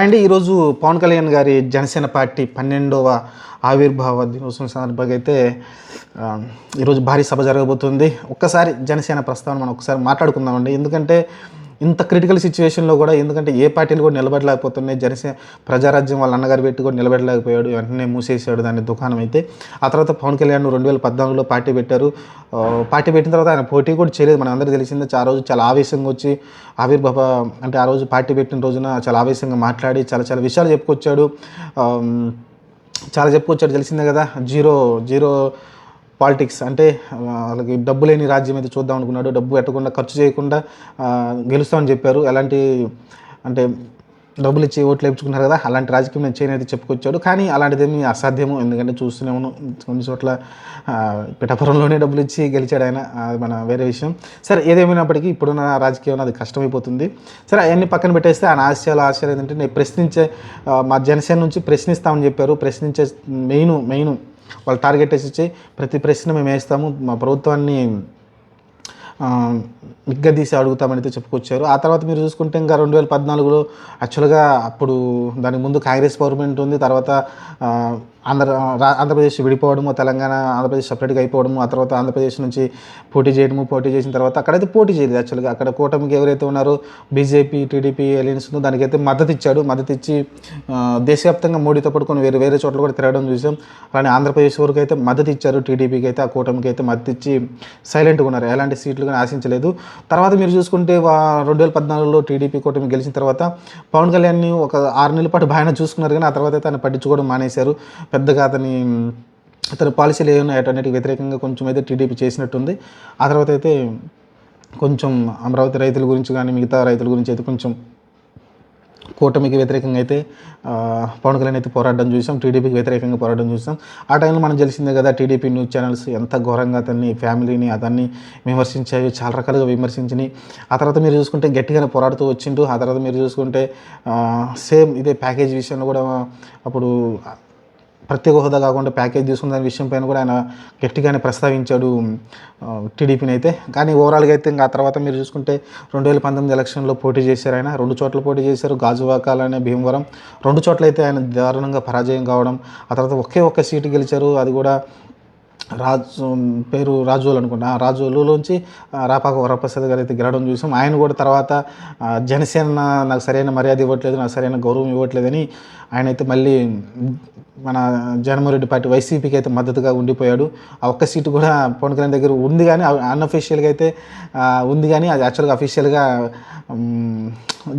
And ఈరోజు పవన్ కళ్యాణ్ గారి Janasena party 12వ ఆవిర్భావ దినోత్సవం సందర్భంగా అయితే ఈరోజు భారీ సభ జరగబోతుంది. ఒక్కసారి జనసేన ప్రస్తావన మనం ఒకసారి మాట్లాడుకుందామండి. ఎందుకంటే ఇంత క్రిటికల్ సిచ్యువేషన్లో కూడా ఎందుకంటే ఏ పార్టీలు కూడా నిలబడలేకపోతున్నాయి. జనసేన ప్రజారాజ్యం వాళ్ళ అన్నగారు పెట్టి కూడా నిలబడలేకపోయాడు. వెంటనే మూసేసాడు దాని దుకాణం అయితే. ఆ తర్వాత పవన్ కళ్యాణ్ 2014లో పార్టీ పెట్టారు. పార్టీ పెట్టిన తర్వాత ఆయన పోటీ కూడా చేయలేదు. మన అందరికీ తెలిసిందే. ఆ రోజు చాలా ఆవేశంగా వచ్చి ఆవిర్భావ అంటే ఆ రోజు పార్టీ పెట్టిన రోజున చాలా ఆవేశంగా మాట్లాడి చాలా విషయాలు చెప్పుకొచ్చాడు. తెలిసిందే కదా. జీరో పాలిటిక్స్ అంటే వాళ్ళకి డబ్బు లేని రాజ్యం అయితే చూద్దాం అనుకున్నాడు. డబ్బు పెట్టకుండా ఖర్చు చేయకుండా గెలుస్తామని చెప్పారు. ఎలాంటి అంటే డబ్బులు ఇచ్చి ఓట్లు వేయించుకున్నారు కదా, అలాంటి రాజకీయం నేను చేయని అయితే చెప్పుకొచ్చాడు. కానీ అలాంటిదేమీ అసాధ్యము. ఎందుకంటే చూస్తూనే కొన్ని చోట్ల పిఠాపురంలోనే డబ్బులు ఇచ్చి గెలిచాడు ఆయన. అది మన వేరే విషయం. సరే, ఏదేమైనప్పటికీ ఇప్పుడున్న రాజకీయం అది కష్టమైపోతుంది. సరే, అవన్నీ పక్కన పెట్టేస్తే ఆయన ఆశయాలు ఏంటంటే నేను మా జనసేన నుంచి ప్రశ్నిస్తామని చెప్పారు. ప్రశ్నించే మెయిన్ వాళ్ళు టార్గెట్ వేసి ప్రతి ప్రశ్న మేము వేస్తాము, మా ప్రభుత్వాన్ని నిగ్గదీసి అడుగుతామని అయితే చెప్పుకొచ్చారు. ఆ తర్వాత మీరు చూసుకుంటే ఇంకా 2014లో యాక్చువల్గా అప్పుడు దానికి ముందు కాంగ్రెస్ గవర్నమెంట్ ఉంది. తర్వాత ఆంధ్రప్రదేశ్ విడిపోవడము, తెలంగాణ ఆంధ్రప్రదేశ్ సపరేట్గా అయిపోవడము, ఆ తర్వాత ఆంధ్రప్రదేశ్ నుంచి పోటీ చేసిన తర్వాత అక్కడైతే పోటీ చేయలేదు. యాక్చువల్గా అక్కడ కూటమికి ఎవరైతే ఉన్నారో బీజేపీ, టీడీపీ అలయన్స్ ఉందో దానికైతే మద్దతు ఇచ్చి దేశవ్యాప్తంగా మోడీతో పాటు కొన్ని వేరే చోట్ల కూడా తిరగడం చూసాం. అలానే ఆంధ్రప్రదేశ్ వరకు అయితే మద్దతు ఇచ్చారు. టీడీపీకి అయితే ఆ కూటమికి అయితే మద్దతు ఇచ్చి సైలెంట్గా ఉన్నారు. ఎలాంటి సీట్లు కానీ ఆశించలేదు. తర్వాత మీరు చూసుకుంటే 2014లో టీడీపీ కూటమి గెలిచిన తర్వాత పవన్ కళ్యాణ్ని ఒక 6 నెలల పాటు బాగానే చూసుకున్నారు. కానీ ఆ తర్వాత అయితే ఆయన పట్టించుకోవడం మానేశారు. పెద్దగా అతని పాలసీలు ఏమైనా అన్నిటికి వ్యతిరేకంగా కొంచెం అయితే టీడీపీ చేసినట్టుంది. ఆ తర్వాత అయితే కొంచెం అమరావతి రైతుల గురించి కానీ మిగతా రైతుల గురించి అయితే కొంచెం కూటమికి వ్యతిరేకంగా అయితే పవన్ కళ్యాణ్ అయితే పోరాటం చూసాం. టీడీపీకి వ్యతిరేకంగా పోరాటం చూసాం. ఆ టైంలో మనం తెలిసిందే కదా, టీడీపీ న్యూస్ ఛానల్స్ ఎంత ఘోరంగా ఫ్యామిలీని విమర్శించాయి, చాలా రకాలుగా విమర్శించినాయి. ఆ తర్వాత మీరు చూసుకుంటే గట్టిగానే పోరాడుతూ వచ్చిండు. ఆ తర్వాత మీరు చూసుకుంటే సేమ్ ఇదే ప్యాకేజ్ విషయంలో కూడా అప్పుడు ప్రత్యేక హోదా కాకుండా ప్యాకేజ్ తీసుకున్న దాని విషయం పైన కూడా ఆయన గట్టిగానే ప్రస్తావించాడు టీడీపీని అయితే. కానీ ఓవరాల్గా అయితే ఇంకా ఆ తర్వాత మీరు చూసుకుంటే 2019 ఎలక్షన్లో పోటీ చేశారు. ఆయన 2 చోట్ల పోటీ చేశారు. గాజువాక అలానే భీమవరం 2 చోట్ల అయితే ఆయన దారుణంగా పరాజయం కావడం. ఆ తర్వాత ఒక్క సీటు గెలిచారు. అది కూడా రాజోలు అనుకుంటా. రాజోలులోంచి రాపాక వరప్రసాద్ గారు అయితే గెలవడం చూసాం. ఆయన కూడా తర్వాత జనసేన నాకు సరైన మర్యాద ఇవ్వట్లేదు, నాకు సరైన గౌరవం ఇవ్వట్లేదని ఆయన అయితే మళ్ళీ మన జగన్మోహన్ రెడ్డి పార్టీ వైసీపీకి అయితే మద్దతుగా ఉండిపోయాడు. ఆ ఒక్క సీటు కూడా పవన్ కళ్యాణ్ దగ్గర ఉంది, కానీ అన్అఫీషియల్గా అయితే ఉంది, కానీ అది యాక్చువల్గా అఫీషియల్గా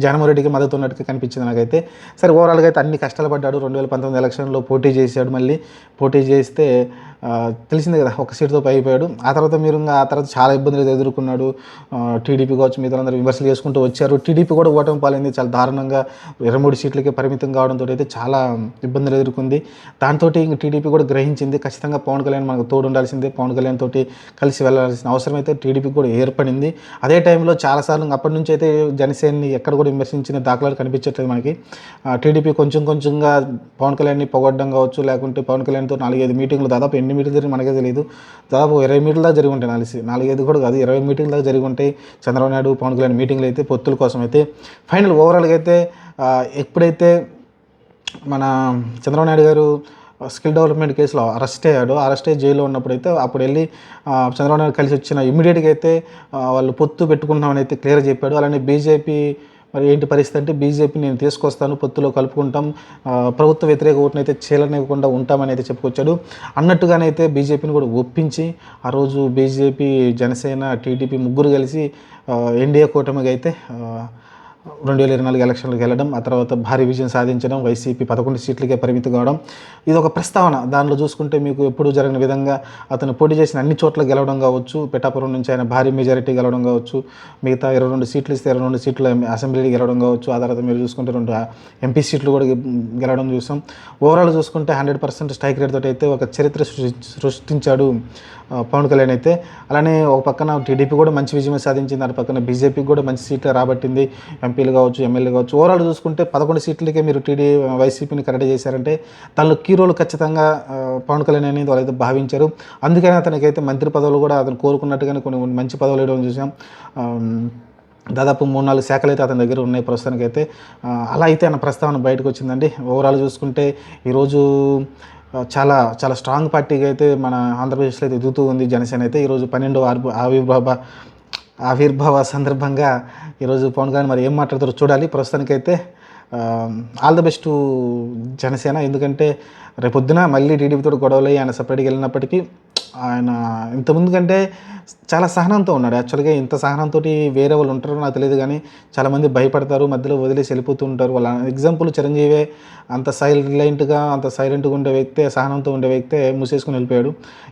జగన్మోహన్ రెడ్డికి మద్దతు ఉన్నట్టుగా కనిపించింది నాకైతే. సరే, ఓవరాల్గా అయితే అన్ని కష్టాలు పడ్డాడు. 2019 ఎలక్షన్లో పోటీ చేశాడు. మళ్ళీ పోటీ చేస్తే తెలిసిందే కదా, ఒక సీటుతో అయిపోయాడు. ఆ తర్వాత చాలా ఇబ్బందులు ఎదుర్కొన్నాడు. టీడీపీ కావచ్చు, మిగతా అందరూ విమర్శలు చేసుకుంటూ వచ్చారు. టీడీపీ కూడా ఓటమి పాలైంది. చాలా దారుణంగా 23 సీట్లకే పరిమితం కావడంతో అయితే చాలా ఇబ్బందులు ఎదుర్కొంది. దాంతో ఇంక టీడీపీ కూడా గ్రహించింది ఖచ్చితంగా పవన్ కళ్యాణ్ మనకు తోడు ఉండాల్సిందే, పవన్ కళ్యాణ్ తోటి కలిసి వెళ్ళాల్సిన అవసరం అయితే టీడీపీ కూడా ఏర్పడింది. అదే టైంలో చాలాసార్లు అప్పటి నుంచి అయితే జనసేనని ఎక్కడ కూడా విమర్శించిన దాఖలాలు కనిపించట్లేదు మనకి. టీడీపీ కొంచెంగా పవన్ కళ్యాణ్ని పొగడ్డం కావచ్చు, లేకుంటే పవన్ కళ్యాణ్తో 4-5 మీటింగ్లు, దాదాపు ఎన్ని మీటింగ్లు జరిగి మనకే తెలియదు, దాదాపు 20 మీటింగ్ల దాకా జరిగి ఉంటాయి. 4-5 కూడా కాదు, 20 మీటింగ్ల దాకా జరిగి ఉంటాయి చంద్రబాబు నాయుడు పవన్ కళ్యాణ్ మీటింగ్లు అయితే, పొత్తుల కోసం అయితే. ఫైనల్ ఓవరాల్గా అయితే ఎప్పుడైతే మన చంద్రబాబు నాయుడు గారు స్కిల్ డెవలప్మెంట్ కేసులో అరెస్ట్ అయ్యి జైల్లో ఉన్నప్పుడైతే అప్పుడు వెళ్ళి చంద్రబాబు నాయుడు కలిసి వచ్చిన ఇమ్మీడియట్గా అయితే వాళ్ళు పొత్తు పెట్టుకుంటామని అయితే క్లియర్ చెప్పాడు. అలానే బీజేపీ మరి ఏంటి పరిస్థితి అంటే, బీజేపీ నేను తీసుకొస్తాను, పొత్తులో కలుపుకుంటాం, ప్రభుత్వ వ్యతిరేక ఓటును అయితే చీలనివ్వకుండా ఉంటామని అయితే చెప్పుకొచ్చాడు. అన్నట్టుగానైతే బీజేపీని కూడా ఒప్పించి ఆ రోజు బీజేపీ, జనసేన, టీడీపీ ముగ్గురు కలిసి ఎన్డీఏ కూటమిగా అయితే 2024 ఎలక్షన్లకు వెళ్ళడం, ఆ తర్వాత భారీ విజయం సాధించడం, వైసీపీ 11 సీట్లకే పరిమితి కావడం, ఇది ఒక ప్రస్తావన. దానిలో చూసుకుంటే మీకు ఎప్పుడు జరిగిన విధంగా అతను పోటీ చేసిన అన్ని చోట్ల గెలవడం కావచ్చు, పిఠాపురం నుంచి ఆయన భారీ మెజారిటీ గెలవడం కావచ్చు, మిగతా 22 సీట్లు ఇస్తే 22 సీట్లు అసెంబ్లీకి గెలవడం కావచ్చు, ఆ తర్వాత మీరు చూసుకుంటే 2 ఎంపీ సీట్లు కూడా గెలవడం చూసాం. ఓవరాల్ చూసుకుంటే 100% స్ట్రైక్ రేట్ తోటి అయితే ఒక చరిత్ర సృష్టించాడు పవన్ కళ్యాణ్ అయితే. అలానే ఒక పక్కన టీడీపీ కూడా మంచి విజయం సాధించింది, అటు పక్కన బీజేపీకి కూడా మంచి సీట్లు రాబట్టింది, ఎంపీలు కావచ్చు, ఎమ్మెల్యే కావచ్చు. ఓవరాల్ చూసుకుంటే 11 సీట్లకే మీరు వైసీపీని కరెక్ట్ చేశారంటే దానిలో కీ రోల్ ఖచ్చితంగా పవన్ కళ్యాణ్ అనేది వాళ్ళైతే భావించారు. అందుకని అతనికైతే మంత్రి పదవులు కూడా అతను కోరుకున్నట్టుగానే కొన్ని మంచి పదవులు ఇవ్వడం చూసాం. దాదాపు 3-4 శాఖలు అయితే అతని దగ్గర ఉన్నాయి ప్రస్తుతానికైతే. అలా అయితే ఆయన ప్రస్తావన బయటకు వచ్చిందండి. ఓవరాల్ చూసుకుంటే ఈరోజు చాలా చాలా స్ట్రాంగ్ పార్టీగా అయితే మన ఆంధ్రప్రదేశ్లో అయితే ఎదుగుతూ ఉంది జనసేన అయితే. ఈరోజు 12వ ఆవిర్భావ సందర్భంగా ఈరోజు పవన్ కళ్యాణ్ మరి ఏం మాట్లాడతారో చూడాలి. ప్రస్తుతానికైతే all the best to Janasena. ఎందుకంటే రేపొద్దున మళ్ళీ టీడీపీతో గొడవలు ఆయన సపరేట్గా వెళ్ళినప్పటికీ ఆయన ఇంతకుముందు కంటే చాలా సహనంతో ఉన్నాడు. యాక్చువల్గా ఇంత సహనంతో వేరే వాళ్ళు ఉంటారో నాకు తెలియదు, కానీ చాలామంది భయపడతారు, మధ్యలో వదిలేసి వెళ్ళిపోతూ ఉంటారు. వాళ్ళ ఎగ్జాంపుల్ చిరంజీవే. అంత సైలెంట్గా ఉండే వ్యక్తే, సహనంతో ఉండే వ్యక్తే మూసేసుకుని వెళ్ళిపోయాడు.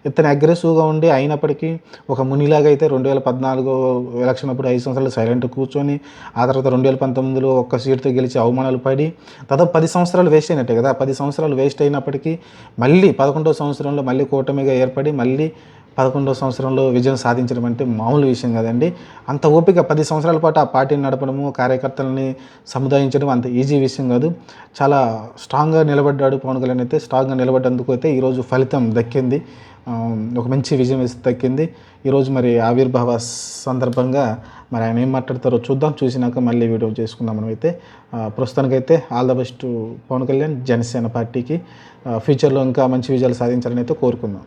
ఇతను అగ్రెసివ్గా ఉండి అయినప్పటికీ ఒక మునిలాగా అయితే 2014 ఎలక్షన్ అప్పుడు 5 సంవత్సరాలు సైలెంట్ కూర్చొని ఆ తర్వాత 2019లో ఒక్క సీటుతో గెలిచి అవమానాలు పడి దాదాపు 10 సంవత్సరాలు వేస్ట్ అయినట్టే కదా. 10 సంవత్సరాలు వేస్ట్ అయినప్పటికీ మళ్ళీ 11వ సంవత్సరంలో మళ్ళీ కూటమిగా ఏర్పడి మళ్ళీ 11వ సంవత్సరంలో విజయం సాధించడం అంటే మామూలు విషయం కదండి. అంత ఓపిక 10 సంవత్సరాల పాటు ఆ పార్టీని నడపడము, కార్యకర్తలని సముదాయించడం అంత ఈజీ విషయం కాదు. చాలా స్ట్రాంగ్గా నిలబడ్డాడు పవన్ కళ్యాణ్ అయితే. స్ట్రాంగ్గా నిలబడ్డందుకు అయితే ఈరోజు ఫలితం దక్కింది. ఒక మంచి విజయం దక్కింది. ఈరోజు మరి ఆవిర్భావ సందర్భంగా మరి ఆయన ఏం మాట్లాడతారో చూద్దాం. చూసినాక మళ్ళీ వీడియో చేసుకుందాం. మనమైతే ప్రస్తుతానికైతే all the best Pawan Kalyan, Janasena పార్టీకి. ఫ్యూచర్లో ఇంకా మంచి విజయాలు సాధించాలని అయితే కోరుకుందాం.